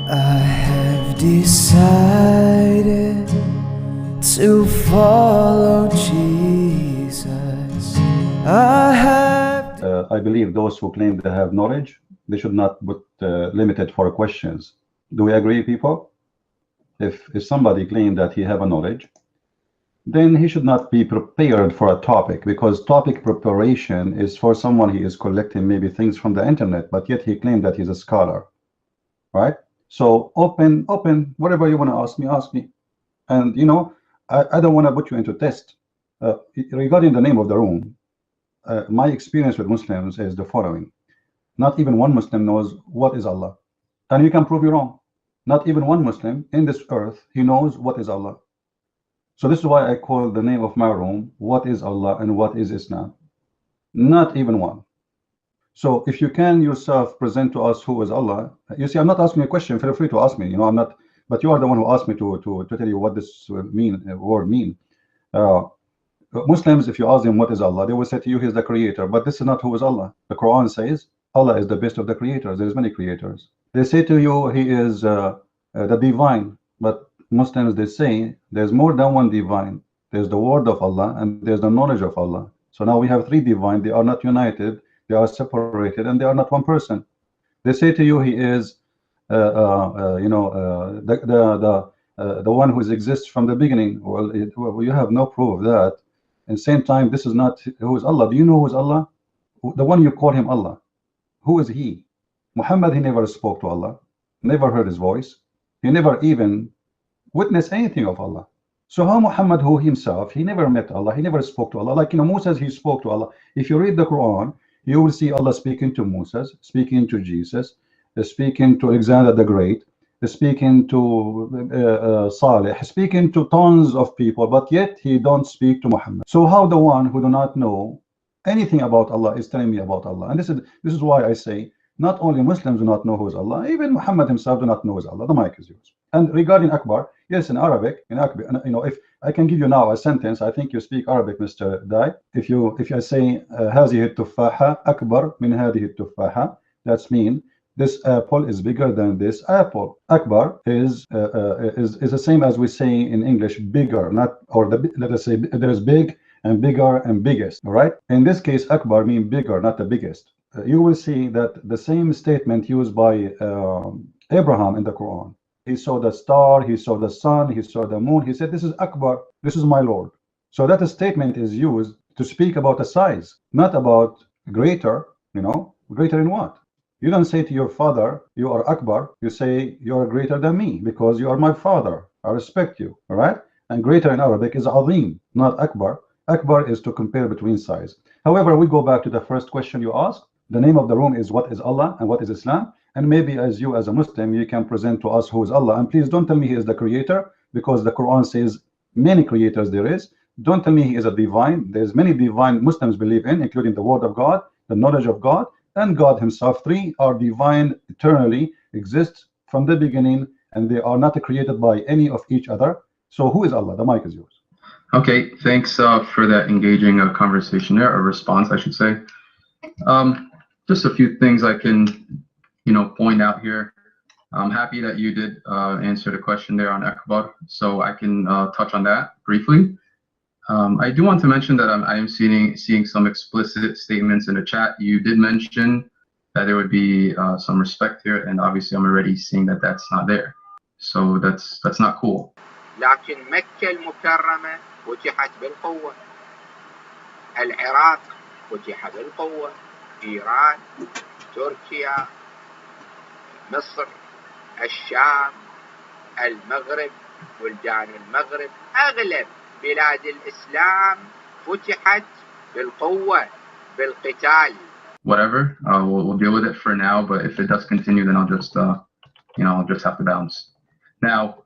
I have decided to follow Jesus. I believe those who claim they have knowledge, they should not put limited for questions. Do we agree, people? If somebody claims that he have a knowledge, then he should not be prepared for a topic, because topic preparation is for someone he is collecting maybe things from the internet, but yet he claimed that he's a scholar, right? So open, whatever you want to ask me. And you know, I don't want to put you into test. Regarding the name of the room, my experience with Muslims is the following. Not even one Muslim knows what is Allah. And you can prove you wrong. Not even one Muslim in this earth, he knows what is Allah. So this is why I call the name of my room, What is Allah and What is Islam? Not even one. So if you can yourself present to us who is Allah, you see, I'm not asking a question, feel free to ask me, you know, I'm not, but you are the one who asked me to tell you what this word mean. Muslims, if you ask them what is Allah, they will say to you, He is the creator, but this is not who is Allah. The Quran says Allah is the best of the creators. There's many creators. They say to you, He is the divine, but Muslims, they say there's more than one divine. There's the word of Allah and there's the knowledge of Allah. So now we have three divine. They are not united, they are separated, and they are not one person. They say to you, He is the one who exists from the beginning. Well, you have no proof of that. At the same time, this is not who is Allah. Do you know who is Allah? The one you call him Allah. Who is he? Muhammad, he never spoke to Allah, never heard his voice. He never even witnessed anything of Allah. So how Muhammad, who himself, he never met Allah, he never spoke to Allah. Like, you know, Moses, he spoke to Allah. If you read the Quran, you will see Allah speaking to Moses, speaking to Jesus, speaking to Alexander the Great, speaking to Saleh, speaking to tons of people, but yet he don't speak to Muhammad. So how the one who do not know anything about Allah is telling me about Allah? And this is why I say not only Muslims do not know who is Allah, even Muhammad himself do not know who is Allah. The mic is yours. And regarding Akbar, yes, in Arabic, you know, if I can give you now a sentence, I think you speak Arabic, Mr. DAEE. If I say هذه التفاحة أكبر من هذه التفاحة, that's mean this apple is bigger than this apple. Akbar is the same as we say in English, bigger, not, or let us say there's big and bigger and biggest. All right. In this case, Akbar means bigger, not the biggest. You will see that the same statement used by Abraham in the Quran. He saw the star, he saw the sun, he saw the moon. He said, "This is Akbar. This is my Lord." So that statement is used to speak about the size, not about greater. You know, greater in what? You don't say to your father, "You are Akbar." You say, "You are greater than me because you are my father. I respect you." All right. And greater in Arabic is Azim, not Akbar. Akbar is to compare between size. However, we go back to the first question you asked. The name of the room is What is Allah and What is Islam? And maybe as you as a Muslim, you can present to us who is Allah. And please don't tell me He is the creator, because the Quran says many creators there is. Don't tell me He is a divine. There's many divine Muslims believe in, including the word of God, the knowledge of God, and God himself. Three are divine, eternally exist from the beginning, and they are not created by any of each other. So who is Allah? The mic is yours. Okay, thanks for that engaging conversation there, or response, I should say. Just a few things I can, you know, point out here. I'm happy that you did answer the question there on Akbar, so I can touch on that briefly. I do want to mention that I am seeing some explicit statements in the chat. You did mention that there would be some respect here, and obviously I'm already seeing that that's not there. So that's not cool. لكن مكة المكرمة فتحت بالقوة، العراق فتح بالقوة، إيران، تركيا، مصر، الشام، المغرب، بلدان المغرب، أغلب بلاد الإسلام فتحت بالقوة بالقتال. Whatever, we'll deal with it for now. But if it does continue, then I'll just I'll just have to bounce. Now,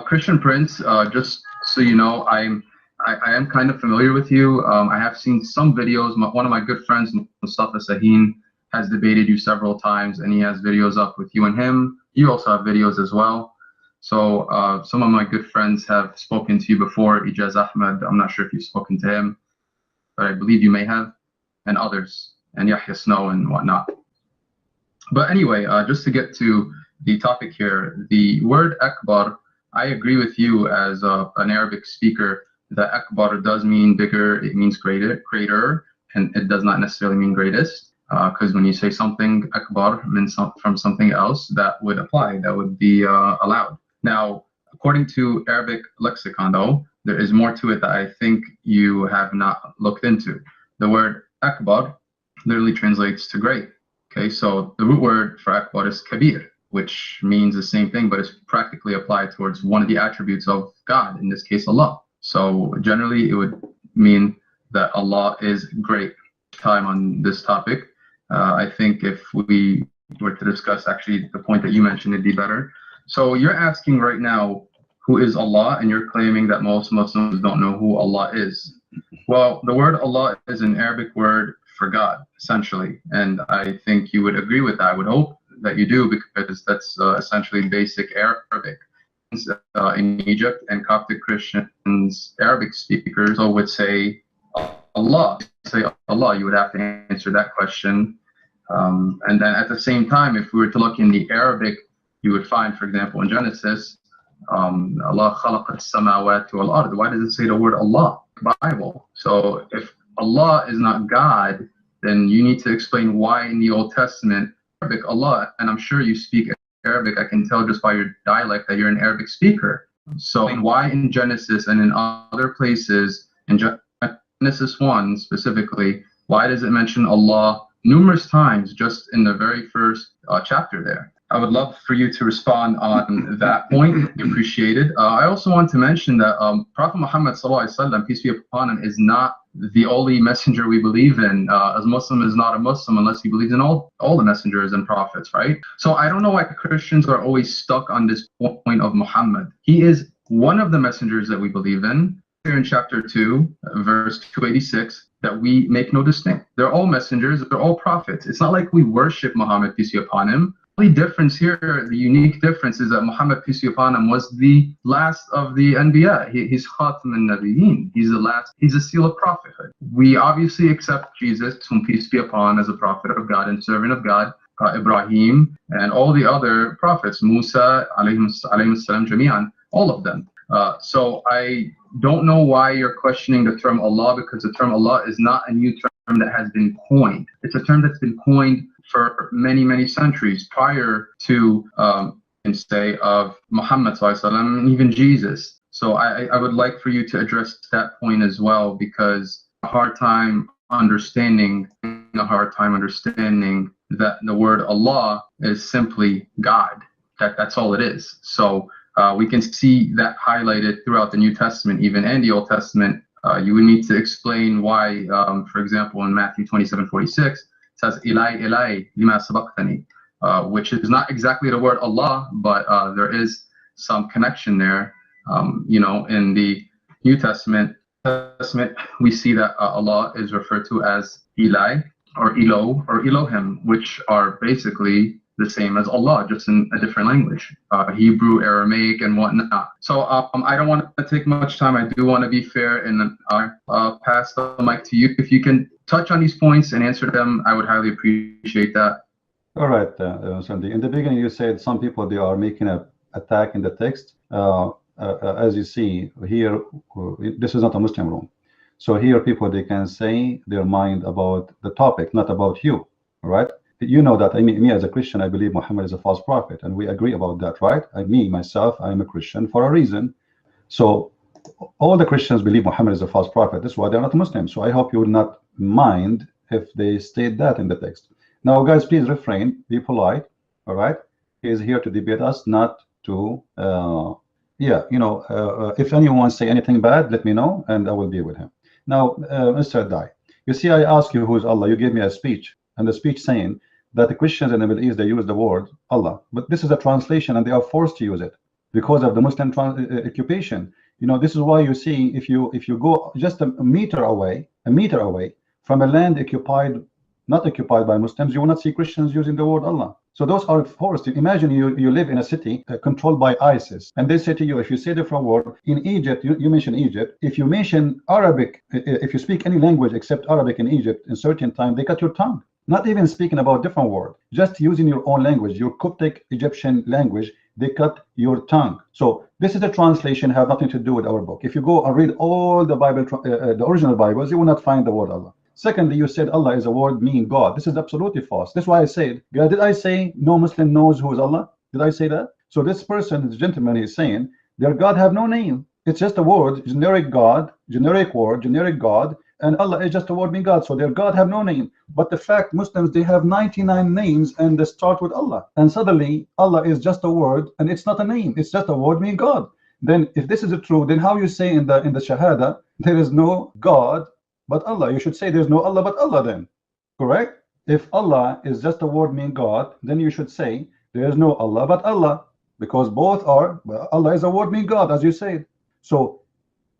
Christian Prince, just so you know, I am kind of familiar with you. I have seen some videos. One of my good friends, Mustafa Sahin, has debated you several times, and he has videos up with you and him. You also have videos as well. So some of my good friends have spoken to you before. Ijaz Ahmed, I'm not sure if you've spoken to him, but I believe you may have, and others, and Yahya Snow and whatnot. But anyway, just to get to the topic here. The word akbar, I agree with you as an Arabic speaker that akbar does mean bigger, it means greater, and it does not necessarily mean greatest. Because when you say something akbar means from something else, that would apply, that would be allowed. Now, according to Arabic lexicon, though, there is more to it that I think you have not looked into. The word akbar literally translates to great. Okay, so the root word for akbar is kabir, which means the same thing, but it's practically applied towards one of the attributes of God, in this case, Allah. So generally, it would mean that Allah is great. Time on this topic. I think if we were to discuss actually the point that you mentioned, it'd be better. So you're asking right now, who is Allah? And you're claiming that most Muslims don't know who Allah is. Well, the word Allah is an Arabic word for God, essentially. And I think you would agree with that. I would hope that you do, because that's essentially basic Arabic. In Egypt, and Coptic Christians, Arabic speakers, would say Allah. Say Allah, you would have to answer that question. And then at the same time, if we were to look in the Arabic, you would find, for example, in Genesis, Allah khalaqa as-samawati wal ard. Why does it say the word Allah? Bible. So if Allah is not God, then you need to explain why in the Old Testament, Arabic Allah, and I'm sure you speak Arabic, I can tell just by your dialect that you're an Arabic speaker. So why in Genesis and in other places, in Genesis 1 specifically, why does it mention Allah numerous times just in the very first chapter there? I would love for you to respond on that point. Appreciate it. I also want to mention that Prophet Muhammad ﷺ, peace be upon him, is not the only messenger we believe in. As Muslim is not a Muslim unless he believes in all the messengers and prophets, right? So I don't know why Christians are always stuck on this point of Muhammad. He is one of the messengers that we believe in. Here in chapter 2, verse 286, that we make no distinction. They're all messengers, they're all prophets. It's not like we worship Muhammad, peace be upon him. The only difference here, the unique difference, is that Muhammad, peace be upon him, was the last of the Anbiya. He's Khatam al-Nabiyyin. He's the last, he's a seal of prophethood. We obviously accept Jesus, whom peace be upon, as a prophet of God and servant of God, Ibrahim, and all the other prophets, Musa, alayhim salam jami'an, all of them. So I don't know why you're questioning the term Allah, because the term Allah is not a new term that has been coined. It's a term that's been coined for many, many centuries prior to, say, of Muhammad ﷺ and even Jesus. So I would like for you to address that point as well, because a hard time understanding that the word Allah is simply God. That's all it is. So we can see that highlighted throughout the New Testament, even and the Old Testament. You would need to explain why, for example, in Matthew 27:46, it says, Ilai, Ilai, lima sabaqtani, which is not exactly the word Allah, but there is some connection there. In the New Testament, we see that Allah is referred to as Ilai, or Elo, or Elohim, which are basically the same as Allah, just in a different language, Hebrew, Aramaic, and whatnot. So I don't want to take much time. I do want to be fair, and I'll pass the mic to you. If you can touch on these points and answer them, I would highly appreciate that. All right, Sandy. In the beginning, you said some people, they are making an attack in the text. As you see here, this is not a Muslim room. So here people, they can say their mind about the topic, not about you, all right? You know that me as a Christian, I believe Muhammad is a false prophet, and we agree about that, right? Myself, I'm a Christian for a reason. So all the Christians believe Muhammad is a false prophet. That's why they're not Muslims. So I hope you will not mind if they state that in the text. Now, guys, please refrain, be polite, all right? He is here to debate us, not to, if anyone say anything bad, let me know, and I will deal with him. Now, Mr. Dai, you see, I asked you who is Allah. You gave me a speech, and the speech saying that the Christians in the Middle East, they use the word Allah, but this is a translation, and they are forced to use it because of the Muslim occupation. This is why you see, if you go just a meter away from a land not occupied by Muslims, you will not see Christians using the word Allah. So those are forced. Imagine you live in a city controlled by ISIS, and they say to you, if you say the different word in Egypt, you mention Egypt. If you mention Arabic, if you speak any language except Arabic in Egypt, in certain time they cut your tongue. Not even speaking about different word, just using your own language, your Coptic Egyptian language. They cut your tongue. So this is a translation, have nothing to do with our book. If you go and read all the Bible, the original Bibles, you will not find the word Allah. Secondly, you said Allah is a word meaning God. This is absolutely false. That's why I said, did I say no Muslim knows who is Allah? Did I say that? So this person, this gentleman, is saying their God have no name. It's just a word, generic God, generic word, generic God, and Allah is just a word meaning God. So their God have no name. But the fact Muslims, they have 99 names and they start with Allah. And suddenly Allah is just a word and it's not a name. It's just a word meaning God. Then if this is true, then how you say in the Shahada there is no God but Allah? You should say there's no Allah but Allah then. Correct? If Allah is just a word meaning God, then you should say there is no Allah but Allah, because both are, Allah is a word meaning God, as you said. So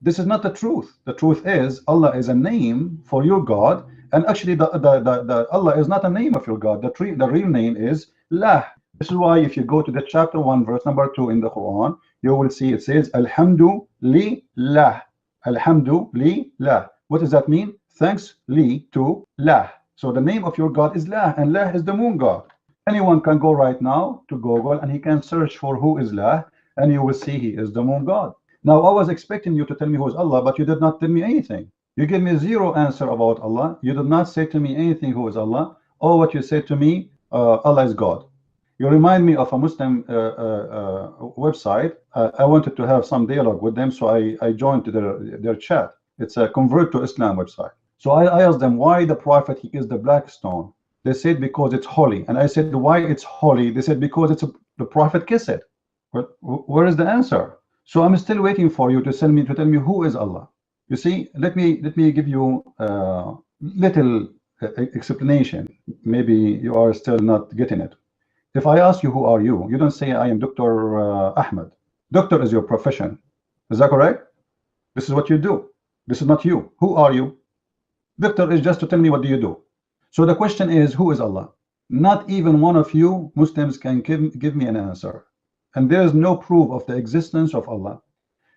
this is not the truth. The truth is Allah is a name for your God, and actually the Allah is not a name of your God. The real name is Lah. This is why if you go to the chapter 1 verse number 2 in the Quran, you will see it says Alhamdu Lillah. Alhamdu Lillah. What does that mean? Thanks li to Lah. So the name of your God is Lah, and Lah is the moon God. Anyone can go right now to Google and he can search for who is Lah, and you will see he is the moon God. Now I was expecting you to tell me who is Allah, but you did not tell me anything. You gave me zero answer about Allah. You did not say to me anything who is Allah. All what you said to me, Allah is God. You remind me of a Muslim website. I wanted to have some dialogue with them, so I joined their chat. It's a convert to Islam website. So I asked them why the Prophet he is the black stone. They said because it's holy, and I said why it's holy. They said because it's the Prophet kissed it. But where is the answer? So I'm still waiting for you to tell me who is Allah. You see, let me give you a little explanation. Maybe you are still not getting it. If I ask you who are you, you don't say I am Dr. Ahmed. Doctor is your profession. Is that correct? This is what you do. This is not you. Who are you? Doctor is just to tell me what do you do. So the question is, who is Allah? Not even one of you Muslims can give me an answer. And there is no proof of the existence of Allah.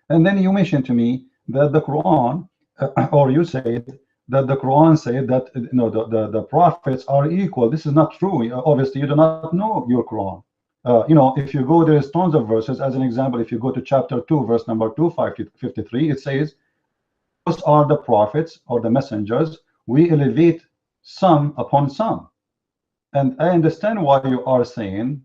And then you mentioned to me that the Quran, or you said that the Quran said that the prophets are equal. This is not true. Obviously, you do not know your Quran. If you go, there's tons of verses. As an example, if you go to chapter 2, verse number 253, it says, "Those are the prophets or the messengers. We elevate some upon some." And I understand why you are saying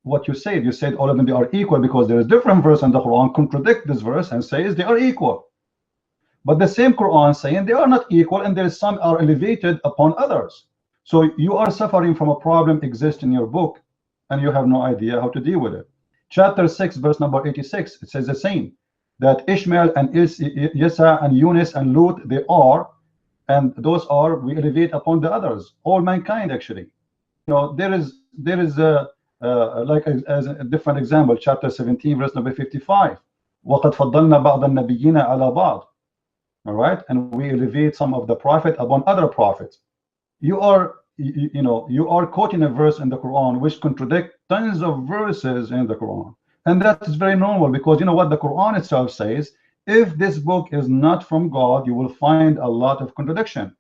what you said. You said all of them, they are equal, because there is different verse in the Quran contradict this verse and says they are equal. But the same Quran saying they are not equal, and there is some are elevated upon others. So you are suffering from a problem exists in your book, and you have no idea how to deal with it. Chapter 6, verse number 86, it says the same, that Ishmael and Yesa and Yunus and Lut, they are, and those are, we elevate upon the others, all mankind actually. There is like as a different example, chapter 17, verse number 55. وَقَدْ فَضَّلْنَا بَعْضَ النَّبِيِّينَ عَلَى بَعْض. All right, and we elevate some of the prophet upon other prophets. You are quoting a verse in the Quran which contradict tons of verses in the Quran, and that is very normal, because you know what the Quran itself says: if this book is not from God, you will find a lot of contradiction.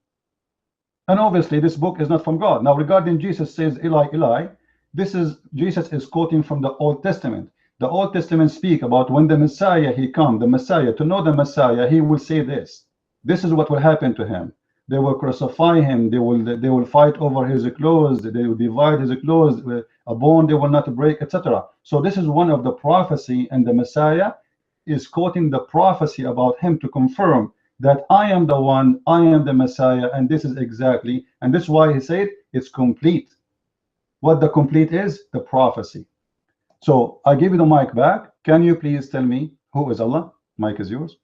And obviously this book is not from God. Now regarding Jesus says Eli Eli, Jesus is quoting from the Old Testament. The Old Testament speak about when the Messiah he come, the Messiah, to know the Messiah, he will say this. This is what will happen to him. They will crucify him. They will fight over his clothes. They will divide his clothes. A bone they will not break, etc. So this is one of the prophecy, and the Messiah is quoting the prophecy about him to confirm that I am the one, I am the Messiah, and this is exactly, and this is why he said it's complete. What the complete is? The prophecy. So I give you the mic back. Can you please tell me who is Allah? Mic is yours.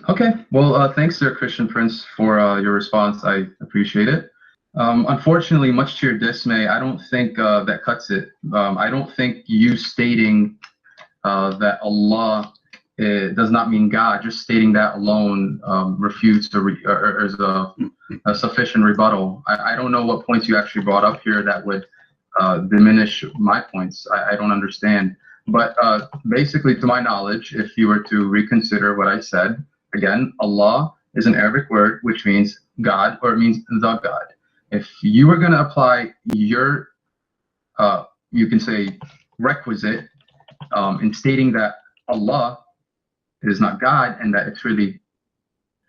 Okay. Well, thanks, Sir Christian Prince, for your response. I appreciate it. Unfortunately, much to your dismay, I don't think that cuts it. I don't think you stating that Allah does not mean God, just stating that alone refutes or is a sufficient rebuttal. I don't know what points you actually brought up here that would diminish my points. I don't understand. But basically, to my knowledge, if you were to reconsider what I said, again, Allah is an Arabic word which means God, or it means the God. if you were going to apply your, you can say, requisite in stating that Allah is not God and that it's really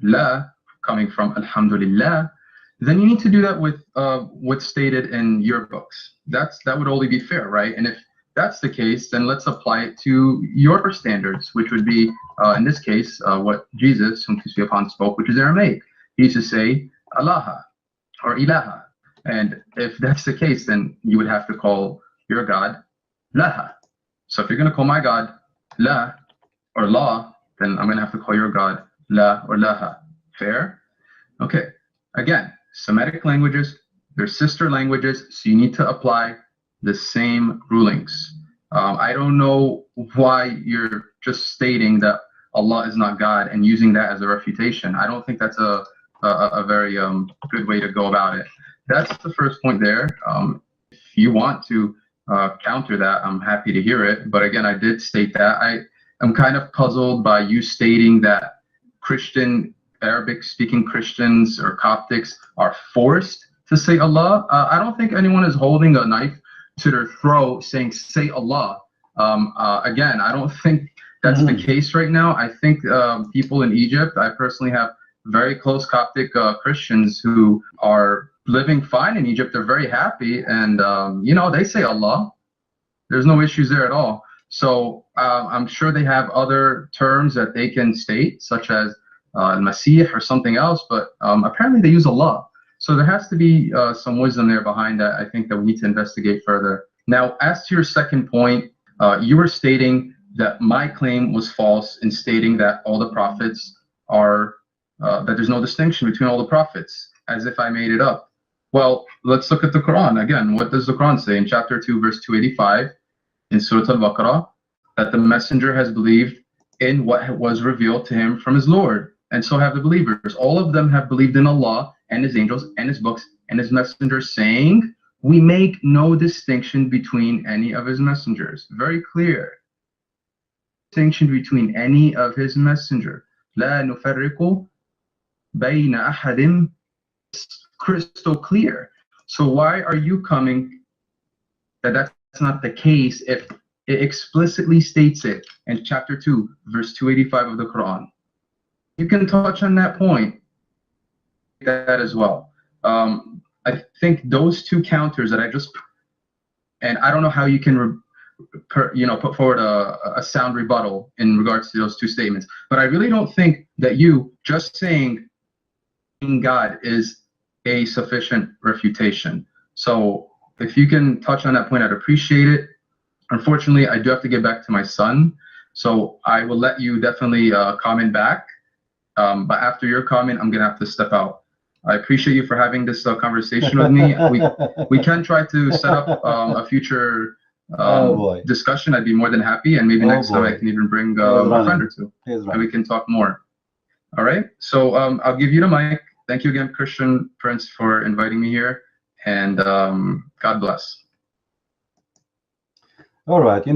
La, coming from Alhamdulillah, then you need to do that with what's stated in your books. That would only be fair, right? And if that's the case, then let's apply it to your standards, which would be, in this case, what Jesus, whom peace be upon, spoke, which is Aramaic. He used to say Allah or Ilaha. And if that's the case, then you would have to call your God Laha. So if you're going to call my God La or La, then I'm going to have to call your God La or Laha. Fair? Okay. Again, Semitic languages, they're sister languages, so you need to apply the same rulings. I don't know why you're just stating that Allah is not God and using that as a refutation. I don't think that's a very good way to go about it. That's the first point there. If you want to counter that, I'm happy to hear it. But again, I did state that. I'm kind of puzzled by you stating that Christian, Arabic-speaking Christians or Coptics are forced to say Allah. I don't think anyone is holding a knife to their throat saying, say Allah. Again, I don't think that's the case right now. I think people in Egypt, I personally have very close Coptic Christians who are living fine in Egypt. They're very happy, and you know, they say Allah. There's no issues there at all. So I'm sure they have other terms that they can state, such as Masih or something else, but apparently they use Allah. So there has to be some wisdom there behind that. I think that we need to investigate further. Now, as to your second point, you were stating that my claim was false in stating that all the prophets are, that there's no distinction between all the prophets, as if I made it up. Well, let's look at the Quran. Again, what does the Quran say in chapter 2, verse 285 in Surah Al-Baqarah? That the messenger has believed in what was revealed to him from his Lord. And so have the believers. All of them have believed in Allah and his angels and his books and his messengers, saying, we make no distinction between any of his messengers. Very clear. Distinction between any of his messenger. La nufarriqu bayna ahadim. Crystal clear. So why are you coming that that's not the case if it explicitly states it in chapter 2, verse 285 of the Quran? You can touch on that point, that as well. I think those two counters that I just, and I don't know how you can, put forward a sound rebuttal in regards to those two statements, but I really don't think that you just saying God is a sufficient refutation. So if you can touch on that point, I'd appreciate it. Unfortunately, I do have to get back to my son, so I will let you definitely comment back. But after your comment, I'm gonna have to step out. I appreciate you for having this conversation with me. We can try to set up a future discussion. I'd be more than happy, and maybe next time I can even bring a friend or two, and we can talk more. All right. So I'll give you the mic. Thank you again, Christian Prince, for inviting me here, and God bless. All right, D,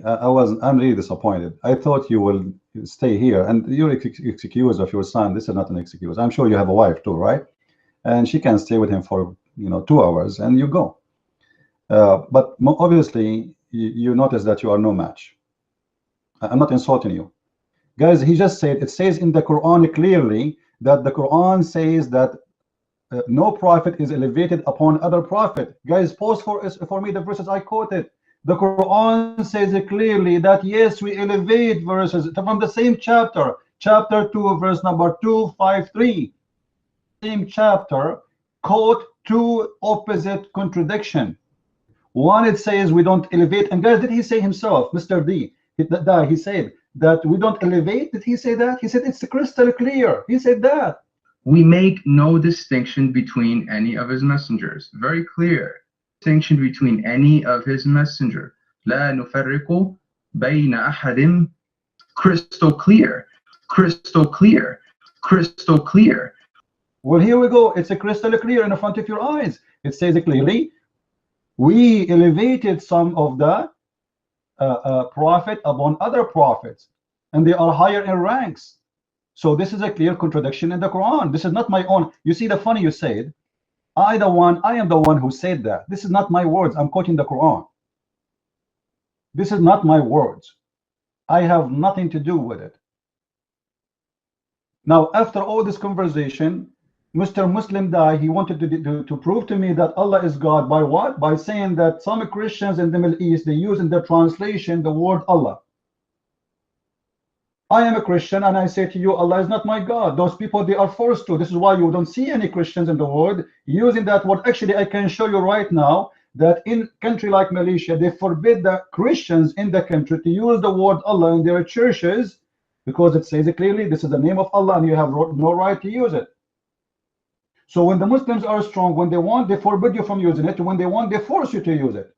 I'm really disappointed. I thought you will stay here, and your excuse of your son, this is not an excuse. I'm sure you have a wife too, right? And she can stay with him for 2 hours, and you go. But obviously, you notice that you are no match. I'm not insulting you, guys. He just said, it says in the Quran clearly that the Quran says that no prophet is elevated upon other prophet. Guys, pause for me the verses I quoted. The Quran says clearly that yes, we elevate verses from the same chapter, chapter 2, verse number 253. Same chapter, quote two opposite contradiction. One, it says we don't elevate, and guys, did he say himself, Mr. D, he said that we don't elevate? Did he say that? He said it's crystal clear. He said that. We make no distinction between any of his messengers. Very clear. Distinction between any of his messenger. La nufarriqu bayna ahadim. Crystal clear. Crystal clear. Crystal clear. Well, here we go. It's a crystal clear in front of your eyes. It says clearly, we elevated some of the prophet upon other prophets, and they are higher in ranks. So this is a clear contradiction in the Quran. This is not my own. You see, the funny you said, I am the one who said that. This is not my words. I'm quoting the Quran. This is not my words. I have nothing to do with it. Now, after all this conversation, Mr. Muslim DAEE, he wanted to prove to me that Allah is God by what? By saying that some Christians in the Middle East, they use in their translation the word Allah. I am a Christian and I say to you, Allah is not my God. Those people, they are forced to. This is why you don't see any Christians in the world using that word. Actually, I can show you right now that in a country like Malaysia, they forbid the Christians in the country to use the word Allah in their churches because it says it clearly, this is the name of Allah and you have no right to use it. So when the Muslims are strong, when they want, they forbid you from using it. When they want, they force you to use it.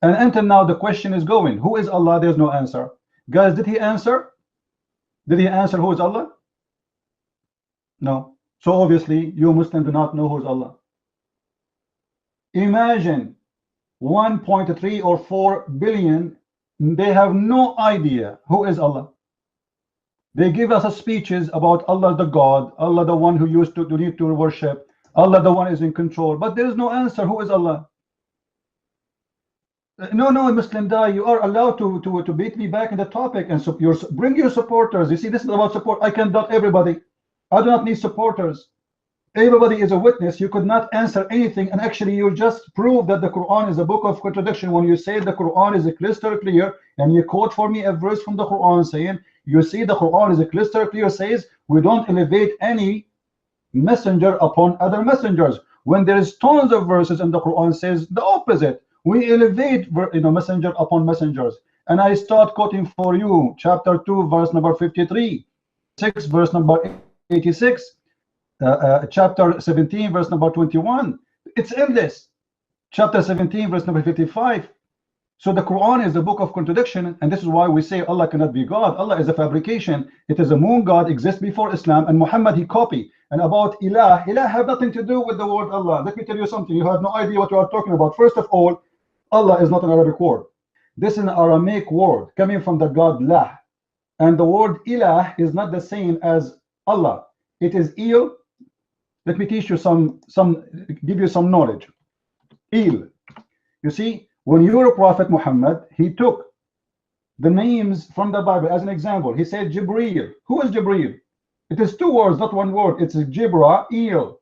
And until now, the question is going, who is Allah? There's no answer. Guys, did he answer? Did he answer who is Allah? No. So obviously, you Muslims do not know who is Allah. Imagine 1.3 or 4 billion, they have no idea who is Allah. They give us speeches about Allah the God, Allah the one who used to need to worship, Allah the one is in control, but there is no answer. Who is Allah? No, Muslim DAEE, you are allowed to beat me back in the topic and so bring your supporters. You see, this is about support. I can dot everybody. I do not need supporters. Everybody is a witness. You could not answer anything, and actually you just prove that the Quran is a book of contradiction when you say the Quran is a crystal clear, and you quote for me a verse from the Quran saying, you see the Quran is a crystal clear, says we don't elevate any messenger upon other messengers, when there is tons of verses in the Quran says the opposite. We elevate messenger upon messengers. And I start quoting for you chapter 2 verse number 53, 6 verse number 86, chapter 17 verse number 21. It's endless. Chapter 17 verse number 55. So the Quran is a book of contradiction, and this is why we say Allah cannot be God. Allah is a fabrication. It is a moon god, exists before Islam, and Muhammad he copied. And about ilah have nothing to do with the word Allah. Let me tell you something. You have no idea what you are talking about. First of all, Allah is not an Arabic word. This is an Aramaic word coming from the god lah, and the word ilah is not the same as Allah. It is il. Let me teach you give you some knowledge. Il. You see, when your Prophet Muhammad, he took the names from the Bible as an example. He said Jibreel. Who is Jibreel? It is two words, not one word. It's Jibra'il.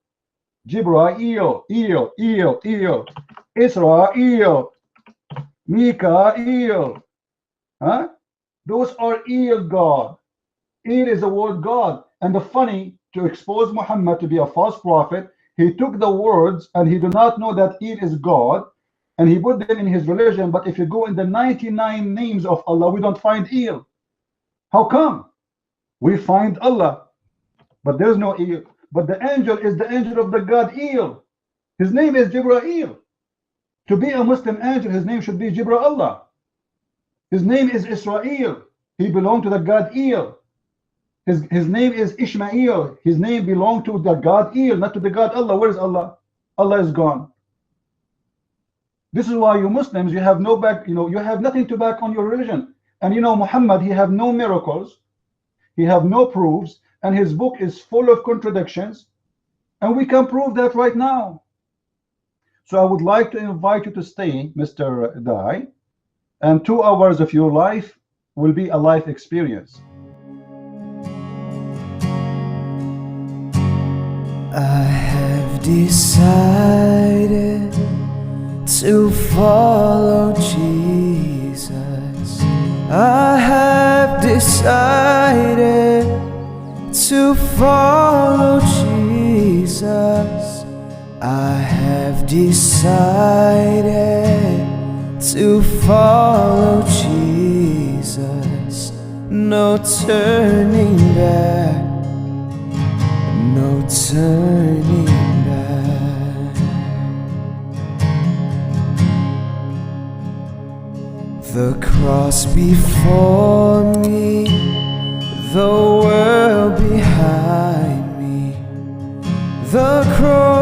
Jibra'il, il. Israel, Mikael. Huh? Those are il God. Il is the word God. And the funny, to expose Muhammad to be a false prophet, he took the words and he did not know that il is God, and he put them in his religion. But if you go in the 99 names of Allah, we don't find il. How come? We find Allah, but there's no il. But the angel is the angel of the God il. His name is Jibra'il. To be a Muslim angel, his name should be Jibra'Allah. His name is Israel. He belonged to the God il. His name is Ishmael. His name belonged to the God il, not to the God Allah. Where is Allah? Allah is gone. This is why you Muslims, you have no back, you have nothing to back on your religion. And Muhammad, he have no miracles, he have no proofs, and his book is full of contradictions, and we can prove that right now. So I would like to invite you to stay, Mr. DAEE, and 2 hours of your life will be a life experience. I have decided to follow Jesus. I have decided to follow Jesus. I have decided to follow Jesus. No turning back, no turning back. The cross before me, the world behind me, the cross